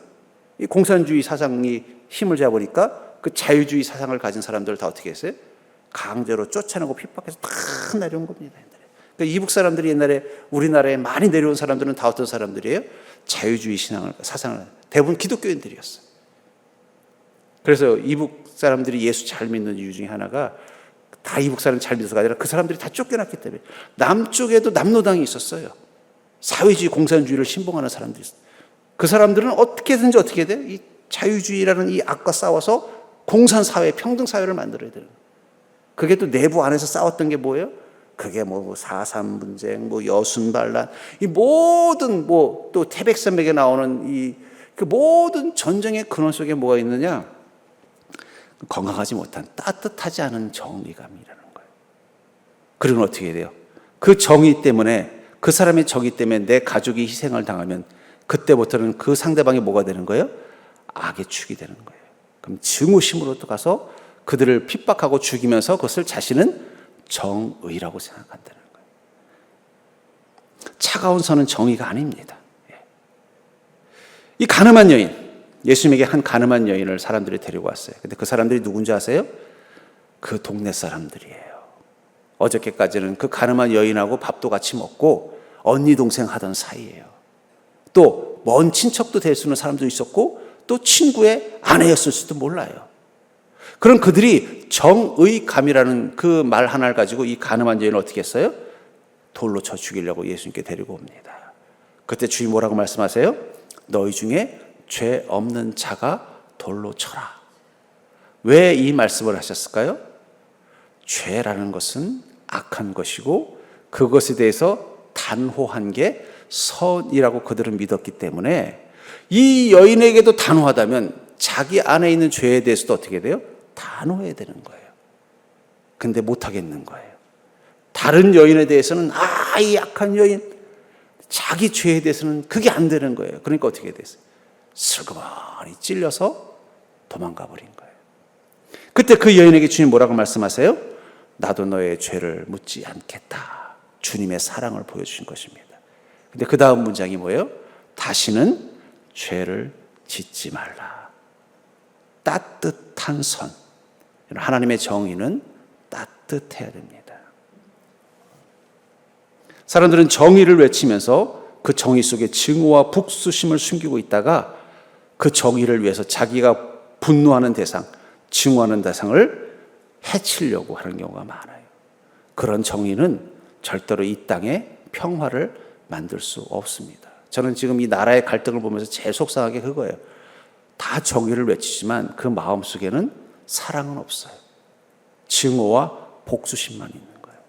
이 공산주의 사상이 힘을 잡으니까 그 자유주의 사상을 가진 사람들을 다 어떻게 했어요? 강제로 쫓아내고 핍박해서 다 내려온 겁니다. 그러니까 이북 사람들이 옛날에 우리나라에 많이 내려온 사람들은 다 어떤 사람들이에요? 자유주의 사상을 대부분 기독교인들이었어요. 그래서 이북 사람들이 예수 잘 믿는 이유 중에 하나가 다 이북 사람 잘 믿어서가 아니라 그 사람들이 다 쫓겨났기 때문에. 남쪽에도 남로당이 있었어요. 사회주의 공산주의를 신봉하는 사람들이 있어요. 그 사람들은 어떻게든지 어떻게 돼요? 이 자유주의라는 이 악과 싸워서 공산사회, 평등사회를 만들어야 되는 거예요. 그게 또 내부 안에서 싸웠던 게 뭐예요? 그게 뭐 4.3 분쟁, 뭐 여순반란, 이 모든 또 태백산맥에 나오는 그 모든 전쟁의 근원 속에 뭐가 있느냐? 건강하지 못한 따뜻하지 않은 정의감이라는 거예요. 그러면 어떻게 해야 돼요? 그 정의 때문에, 그 사람의 정의 때문에 내 가족이 희생을 당하면 그때부터는 그 상대방이 뭐가 되는 거예요? 악의 축이 되는 거예요. 그럼 증오심으로 또 가서 그들을 핍박하고 죽이면서 그것을 자신은 정의라고 생각한다는 거예요. 차가운 선은 정의가 아닙니다. 이 가늠한 여인, 예수님에게 한 가늠한 여인을 사람들이 데리고 왔어요. 근데 그 사람들이 누군지 아세요? 그 동네 사람들이에요. 어저께까지는 그 가늠한 여인하고 밥도 같이 먹고 언니 동생 하던 사이예요. 또 먼 친척도 될 수 있는 사람도 있었고 또 친구의 아내였을 수도 몰라요. 그럼 그들이 정의감이라는 그 말 하나를 가지고 이 가늠한 여인을 어떻게 했어요? 돌로 쳐 죽이려고 예수님께 데리고 옵니다. 그때 주님 뭐라고 말씀하세요? 너희 중에 죄 없는 자가 돌로 쳐라. 왜 이 말씀을 하셨을까요? 죄라는 것은 악한 것이고 그것에 대해서 단호한 게 선이라고 그들은 믿었기 때문에 이 여인에게도 단호하다면 자기 안에 있는 죄에 대해서도 어떻게 돼요? 단호해야 되는 거예요. 근데 못하겠는 거예요. 다른 여인에 대해서는 이 약한 여인, 자기 죄에 대해서는 그게 안 되는 거예요. 그러니까 어떻게 됐어요? 슬그머니 찔려서 도망가 버린 거예요. 그때 그 여인에게 주님 뭐라고 말씀하세요? 나도 너의 죄를 묻지 않겠다. 주님의 사랑을 보여주신 것입니다. 근데 그 다음 문장이 뭐예요? 다시는 죄를 짓지 말라. 따뜻한 선. 하나님의 정의는 따뜻해야 됩니다. 사람들은 정의를 외치면서 그 정의 속에 증오와 복수심을 숨기고 있다가 그 정의를 위해서 자기가 분노하는 대상, 증오하는 대상을 해치려고 하는 경우가 많아요. 그런 정의는 절대로 이 땅에 평화를 만들 수 없습니다. 저는 지금 이 나라의 갈등을 보면서 제일 속상하게 그거예요. 다 정의를 외치지만 그 마음속에는 사랑은 없어요. 증오와 복수심만 있는 거예요.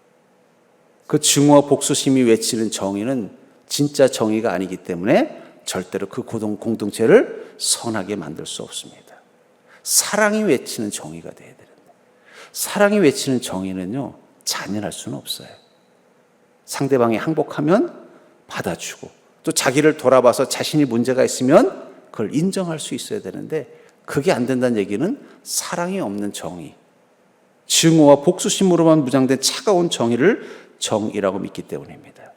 그 증오와 복수심이 외치는 정의는 진짜 정의가 아니기 때문에 절대로 그 공동체를 선하게 만들 수 없습니다. 사랑이 외치는 정의가 돼야 되는데 사랑이 외치는 정의는요 잔인할 수는 없어요. 상대방이 항복하면 받아주고 또 자기를 돌아봐서 자신이 문제가 있으면 그걸 인정할 수 있어야 되는데 그게 안 된다는 얘기는 사랑이 없는 정의, 증오와 복수심으로만 무장된 차가운 정의를 정의라고 믿기 때문입니다.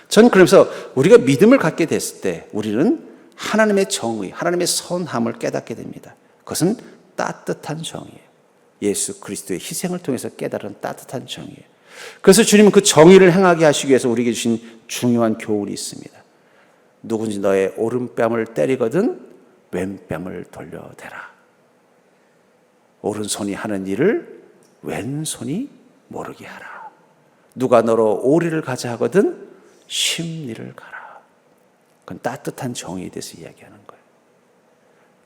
저는 그러면서 우리가 믿음을 갖게 됐을 때 우리는 하나님의 정의, 하나님의 선함을 깨닫게 됩니다. 그것은 따뜻한 정의예요. 예수 그리스도의 희생을 통해서 깨달은 따뜻한 정의예요. 그래서 주님은 그 정의를 행하게 하시기 위해서 우리에게 주신 중요한 교훈이 있습니다. 누군지 너의 오른뺨을 때리거든 왼뺨을 돌려대라. 오른손이 하는 일을 왼손이 모르게 하라. 누가 너로 오리를 가자 하거든 심리를 가라. 그건 따뜻한 정의에 대해서 이야기하는 거예요.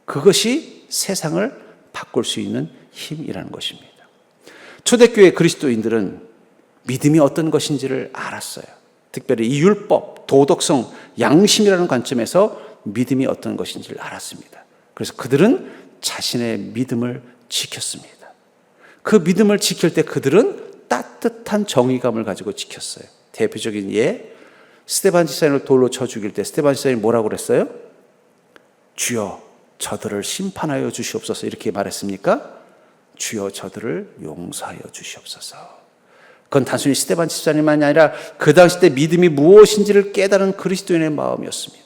그것이 세상을 바꿀 수 있는 힘이라는 것입니다. 초대교회 그리스도인들은 믿음이 어떤 것인지를 알았어요. 특별히 이 율법, 도덕성, 양심이라는 관점에서 믿음이 어떤 것인지를 알았습니다. 그래서 그들은 자신의 믿음을 지켰습니다. 그 믿음을 지킬 때 그들은 따뜻한 정의감을 가지고 지켰어요. 대표적인 예, 스데반 지사님을 돌로 쳐 죽일 때 스데반 지사님이 뭐라고 그랬어요? 주여 저들을 심판하여 주시옵소서 이렇게 말했습니까? 주여 저들을 용서하여 주시옵소서. 그건 단순히 스데반 집사님만이 아니라 그 당시 때 믿음이 무엇인지를 깨달은 그리스도인의 마음이었습니다.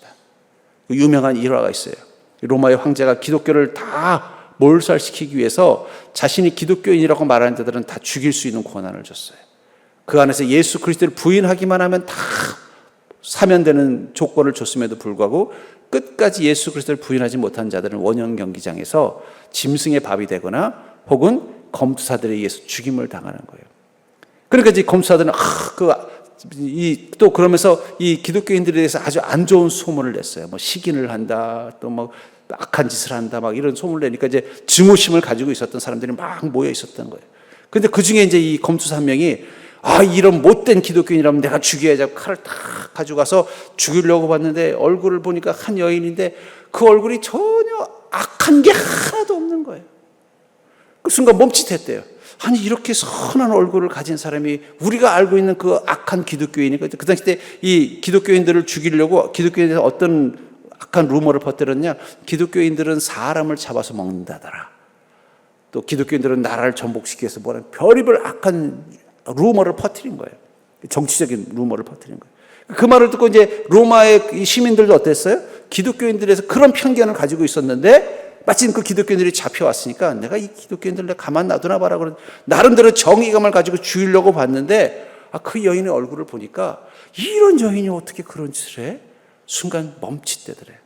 유명한 일화가 있어요. 로마의 황제가 기독교를 다 몰살시키기 위해서 자신이 기독교인이라고 말하는 자들은 다 죽일 수 있는 권한을 줬어요. 그 안에서 예수 그리스도를 부인하기만 하면 다 사면되는 조건을 줬음에도 불구하고 끝까지 예수 그리스도를 부인하지 못한 자들은 원형 경기장에서 짐승의 밥이 되거나 혹은 검투사들에 의해서 죽임을 당하는 거예요. 그러니까 이제 검투사들은 또 그러면서 이 기독교인들에 대해서 아주 안 좋은 소문을 냈어요. 뭐 시긴을 한다, 또 뭐 악한 짓을 한다, 막 이런 소문을 내니까 이제 증오심을 가지고 있었던 사람들이 막 모여 있었던 거예요. 근데 그 중에 이제 이 검투사 한 명이 이런 못된 기독교인이라면 내가 죽여야지 하고 칼을 탁 가져가서 죽이려고 봤는데 얼굴을 보니까 한 여인인데 그 얼굴이 전혀 악한 게 하나도 없는 거예요. 그 순간 멈칫했대요. 아니 이렇게 선한 얼굴을 가진 사람이 우리가 알고 있는 그 악한 기독교인이 그 당시 때 이 기독교인들을 죽이려고 기독교인에 대해서 어떤 악한 루머를 퍼뜨렸냐? 기독교인들은 사람을 잡아서 먹는다더라. 또 기독교인들은 나라를 전복시키기 위해서 뭐라 별의별 악한 루머를 퍼뜨린 거예요. 정치적인 루머를 퍼뜨린 거예요. 그 말을 듣고 이제 로마의 시민들도 어땠어요? 기독교인들에서 그런 편견을 가지고 있었는데 마침 그 기독교인들이 잡혀왔으니까 내가 이 기독교인들 가만 놔두나 봐라 그런 나름대로 정의감을 가지고 죽이려고 봤는데 그 여인의 얼굴을 보니까 이런 여인이 어떻게 그런 짓을 해? 순간 멈칫대더래.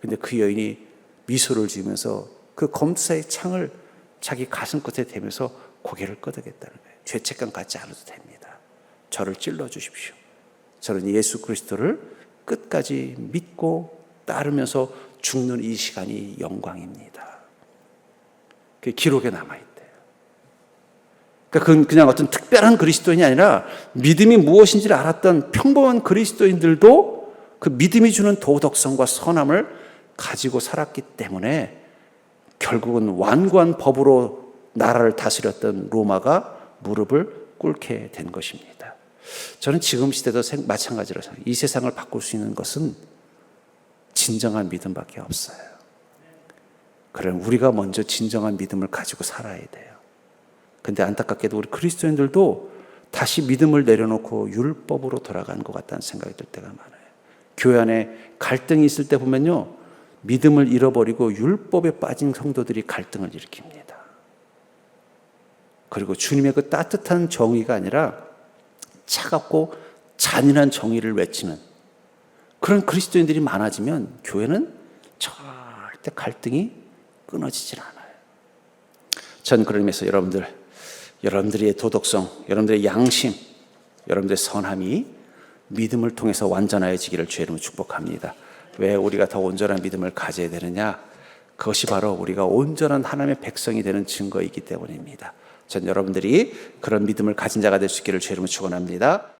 근데 그 여인이 미소를 지으면서 그 검투사의 창을 자기 가슴 끝에 대면서 고개를 끄덕였다는 거예요. 죄책감 갖지 않아도 됩니다. 저를 찔러 주십시오. 저는 예수 그리스도를 끝까지 믿고 따르면서 죽는 이 시간이 영광입니다. 그게 기록에 남아있대요. 그러니까 그건 그냥 어떤 특별한 그리스도인이 아니라 믿음이 무엇인지를 알았던 평범한 그리스도인들도 그 믿음이 주는 도덕성과 선함을 가지고 살았기 때문에 결국은 완고한 법으로 나라를 다스렸던 로마가 무릎을 꿇게 된 것입니다. 저는 지금 시대도 마찬가지로 생각해요. 이 세상을 바꿀 수 있는 것은 진정한 믿음밖에 없어요. 그럼 우리가 먼저 진정한 믿음을 가지고 살아야 돼요. 근데 안타깝게도 우리 그리스도인들도 다시 믿음을 내려놓고 율법으로 돌아간 것 같다는 생각이 들 때가 많아요. 교회 안에 갈등이 있을 때 보면요, 믿음을 잃어버리고 율법에 빠진 성도들이 갈등을 일으킵니다. 그리고 주님의 그 따뜻한 정의가 아니라 차갑고 잔인한 정의를 외치는 그런 그리스도인들이 많아지면 교회는 절대 갈등이 끊어지질 않아요. 전 그런 의미에서 여러분들의 도덕성, 여러분들의 양심, 여러분들의 선함이 믿음을 통해서 완전해지기를 주의 이름으로 축복합니다. 왜 우리가 더 온전한 믿음을 가져야 되느냐? 그것이 바로 우리가 온전한 하나님의 백성이 되는 증거이기 때문입니다. 전 여러분들이 그런 믿음을 가진 자가 될 수 있기를 주의 이름으로 축원합니다.